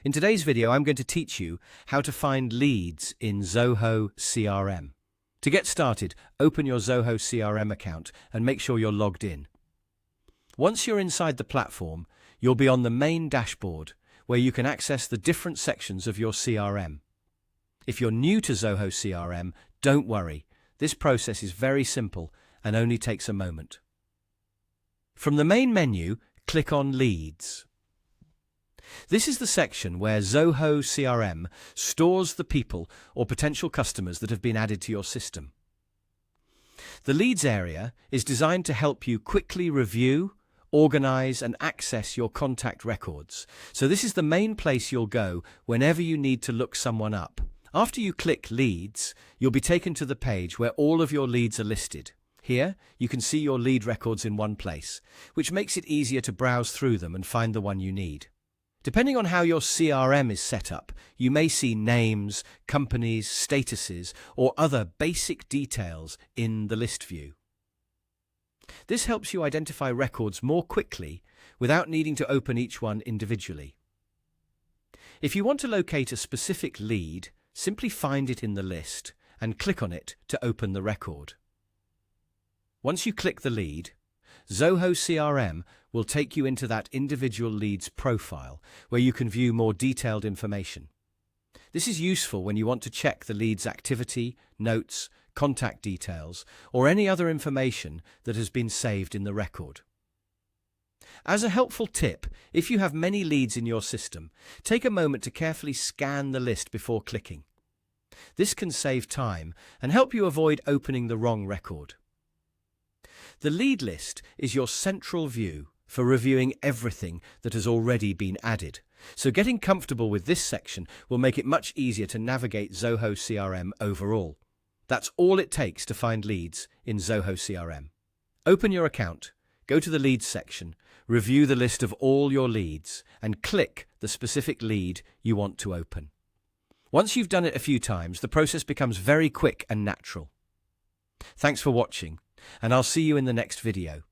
In today's video, I'm going to teach you how to find leads in Zoho CRM. To get started, open your Zoho CRM account and make sure you're logged in. Once you're inside the platform, you'll be on the main dashboard where you can access the different sections of your CRM. If you're new to Zoho CRM, don't worry. This process is very simple and only takes a moment. From the main menu, click on Leads. This is the section where Zoho CRM stores the people or potential customers that have been added to your system. The Leads area is designed to help you quickly review, organize, and access your contact records. So this is the main place you'll go whenever you need to look someone up. After you click Leads, you'll be taken to the page where all of your leads are listed. Here, you can see your lead records in one place, which makes it easier to browse through them and find the one you need. Depending on how your CRM is set up, you may see names, companies, statuses, or other basic details in the list view. This helps you identify records more quickly without needing to open each one individually. If you want to locate a specific lead, simply find it in the list and click on it to open the record. Once you click the lead, Zoho CRM will take you into that individual lead's profile, where you can view more detailed information. This is useful when you want to check the lead's activity, notes, contact details, or any other information that has been saved in the record. As a helpful tip, if you have many leads in your system, take a moment to carefully scan the list before clicking. This can save time and help you avoid opening the wrong record. The lead list is your central view for reviewing everything that has already been added. So getting comfortable with this section will make it much easier to navigate Zoho CRM overall. That's all it takes to find leads in Zoho CRM. Open your account, go to the Leads section, review the list of all your leads, and click the specific lead you want to open. Once you've done it a few times, the process becomes very quick and natural. Thanks for watching, and I'll see you in the next video.